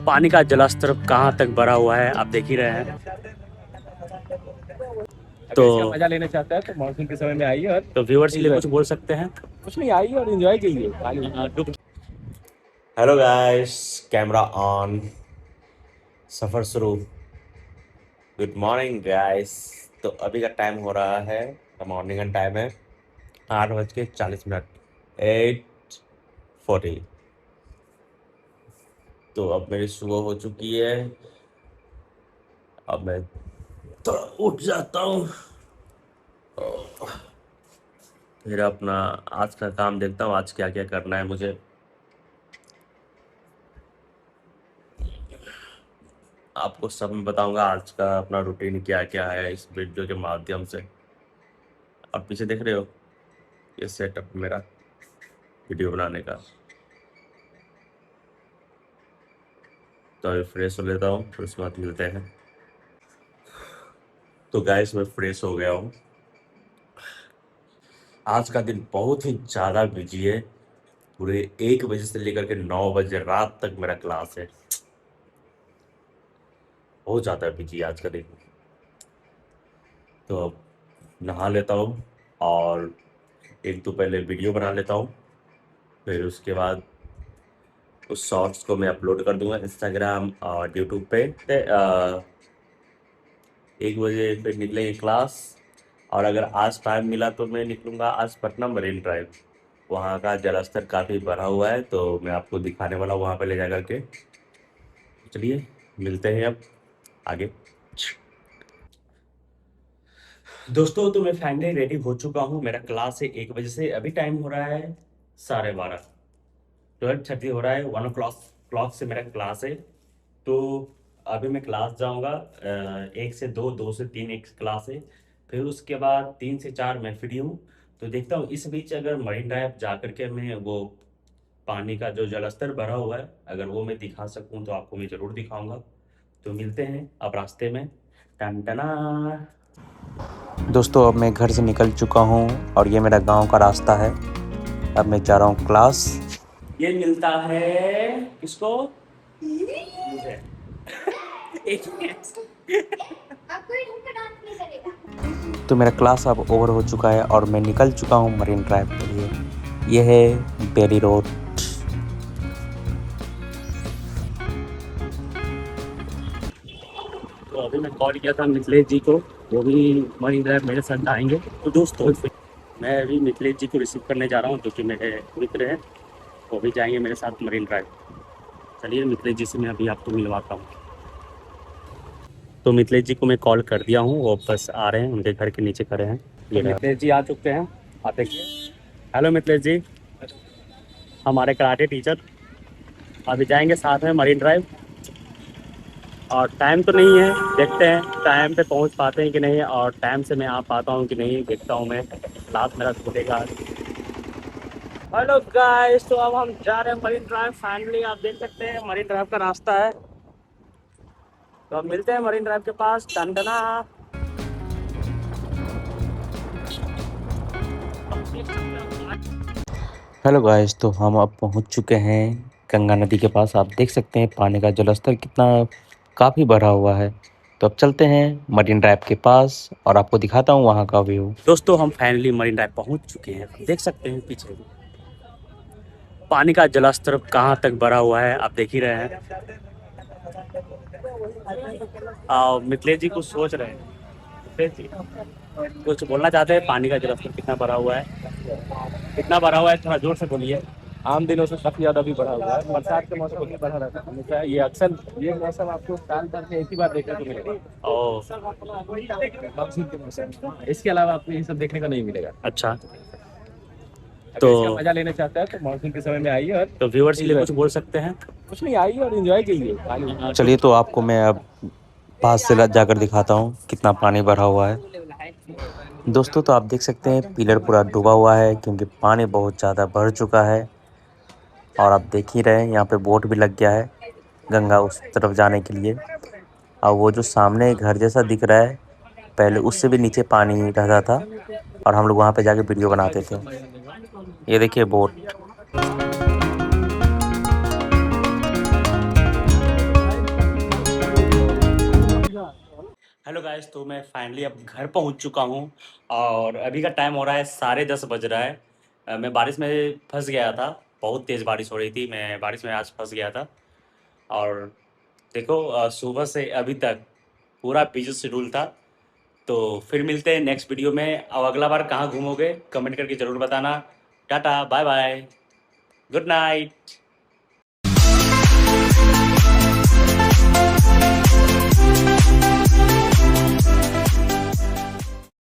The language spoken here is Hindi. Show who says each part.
Speaker 1: पानी का जलस्तर कहाँ तक बढ़ा हुआ है आप देख ही रहे हैं।
Speaker 2: अगर इसका मजा लेना चाहता है तो मानसून के समय में आइए और
Speaker 1: तो व्यूअर्स के लिए
Speaker 2: enjoy
Speaker 1: कुछ बोल सकते हैं।
Speaker 2: कुछ नहीं, आइए और एंजॉय कीजिए खाली।
Speaker 3: हेलो गाइस, कैमरा ऑन, सफ़र शुरू। Good morning guys. तो अभी का टाइम हो रहा है, मॉर्निंग का टाइम है 8:40, 8:40। तो अब मेरी सुबह हो चुकी है। अब मैं थोड़ा उठ जाता हूँ, फिर अपना आज का काम देखता हूँ, आज क्या क्या करना है मुझे। आपको सब मैं बताऊंगा आज का अपना रूटीन क्या क्या है इस वीडियो के माध्यम से। आप पीछे देख रहे हो ये सेटअप मेरा वीडियो बनाने का। तो अभी फ्रेश हो लेता हूँ, फिर उसके बाद मिलते हैं। तो गाइस मैं फ्रेश हो गया हूँ। आज का दिन बहुत ही ज़्यादा बिजी है। पूरे 1 बजे से लेकर के 9 बजे रात तक मेरा क्लास है। बहुत ज़्यादा बिजी है आज का दिन। तो अब नहा लेता हूँ और एक तो पहले वीडियो बना लेता हूँ, फिर उसके बाद उस शॉर्ट्स को मैं अपलोड कर दूंगा इंस्टाग्राम और यूट्यूब पे। 1 बजे फिर निकलेंगे क्लास। और अगर आज टाइम मिला तो मैं निकलूँगा आज पटना मरीन ड्राइव। वहाँ का जलस्तर काफ़ी बढ़ा हुआ है, तो मैं आपको दिखाने वाला हूँ वहाँ पे ले जा कर के। चलिए मिलते हैं अब आगे। दोस्तों तो मैं फाइनली रेडी हो चुका हूँ। मेरा क्लास है 1 बजे से, अभी टाइम हो रहा है 12:30, 12:30 हो रहा है। 1 o'clock से मेरा क्लास है। तो अभी मैं क्लास जाऊंगा 1 से 2, 2 से 3 एक क्लास है। फिर उसके बाद 3 से 4 मैं फ्री हूँ। तो देखता हूँ इस बीच अगर मरीन ड्राइव जा करके मैं वो पानी का जो जलस्तर बढ़ा हुआ है अगर वो मैं दिखा सकूँ तो आपको मैं ज़रूर दिखाऊंगा। तो मिलते हैं अब रास्ते में। टन टना।
Speaker 4: दोस्तों अब मैं घर से निकल चुका हूँ और ये मेरा गांव का रास्ता है। अब मैं जा रहा हूँ क्लास।
Speaker 1: ये मिलता है किसको? मुझे। एक
Speaker 4: तो मेरा क्लास अब ओवर हो चुका है और मैं निकल चुका हूँ मरीन ड्राइव के लिए। ये है बेली रोड।
Speaker 1: तो अभी मैं कॉल किया था मिथिलेश जी को, वो भी मरीन ड्राइव मेरे साथ आएंगे। तो दोस्तों मैं अभी मिथिलेश जी को रिसीव करने जा रहा हूँ, जो कि मेरे मित्र हैं। वो भी जाएंगे मेरे साथ मरीन ड्राइव। चलिए मिथिलेश जी से मैं अभी आपको मिलवाता हूँ। तो मिथिलेश जी को मैं कॉल कर दिया हूँ, वो बस आ रहे हैं, उनके घर के नीचे खड़े हैं। ये मिथिलेश जी आ चुके हैं, आप देखिए। हेलो मिथिलेश जी, हमारे कराटे टीचर। अभी जाएंगे साथ में मरीन ड्राइव। और टाइम तो नहीं है, देखते हैं टाइम पे पहुंच पाते हैं कि नहीं, और टाइम से मैं आ पाता हूं कि नहीं, देखता हूं मैं। क्लास मेरा छूटेगा। हेलो गाइस, तो अब हम जा रहे हैं मरीन ड्राइव। फाइनली आप देख सकते हैं मरीन ड्राइव का रास्ता है। तो अब मिलते हैं मरीन ड्राइव के पास। टंडना।
Speaker 4: हेलो गाइस, तो हम अब पहुँच चुके हैं गंगा नदी के पास। आप देख सकते हैं पानी का जलस्तर कितना काफ़ी बढ़ा हुआ है। तो अब चलते हैं मरीन ड्राइव के पास और आपको दिखाता हूँ वहाँ का व्यू।
Speaker 1: दोस्तों हम फाइनली मरीन ड्राइव पहुंच चुके हैं। देख सकते हैं पीछे पानी का जलस्तर कहाँ तक बढ़ा हुआ है आप देख ही रहे हैं। मिथिलेश जी कुछ सोच रहे हैं। मिथिलेश जी कुछ बोलना चाहते हैं? पानी का जलस्तर कितना बढ़ा हुआ है, कितना बढ़ा हुआ है, थोड़ा जोर से बोलिए।
Speaker 2: आम दिनों से काफी ज्यादा भी बढ़ा हुआ है। बरसात के मौसम में बढ़ा रहता है हमेशा। ये अक्सर ये मौसम आपको साल भर में एक ही बार देखने को मिलेगा,
Speaker 1: ओ
Speaker 2: मानसून के मौसम में। इसके अलावा आपको ये सब देखने को नहीं मिलेगा।
Speaker 1: अच्छा।
Speaker 2: अगर
Speaker 1: तो
Speaker 2: इसका मजा लेना चाहता है तो मानसून के समय में आइए और
Speaker 1: तो व्यूअर्स के लिए कुछ बोल सकते हैं।
Speaker 2: कुछ नहीं, आइए और एंजॉय कीजिए खाली।
Speaker 4: चलिए तो आपको मैं अब पास से जाकर दिखाता हूँ कितना पानी भरा हुआ है। दोस्तों तो आप देख सकते हैं पिलर पूरा डूबा हुआ है क्योंकि पानी बहुत ज़्यादा बढ़ चुका है। और आप देख ही रहे हैं यहाँ पे बोट भी लग गया है गंगा उस तरफ जाने के लिए। और वो जो सामने घर जैसा दिख रहा है, पहले उससे भी नीचे पानी रहता था और हम लोग वहाँ पे जाके वीडियो बनाते थे। ये देखिए बोट।
Speaker 3: हेलो गाइस, तो मैं फाइनली अब घर पहुंच चुका हूं और अभी का टाइम हो रहा है 10:30 बज रहा है। मैं बारिश में फंस गया था। बहुत तेज़ बारिश हो रही थी, मैं बारिश में आज फंस गया था। और देखो सुबह से अभी तक पूरा बिजी शेड्यूल था। तो फिर मिलते हैं नेक्स्ट वीडियो में। अब अगला बार कहाँ घूमोगे कमेंट करके ज़रूर बताना। Tata, bye bye, good night.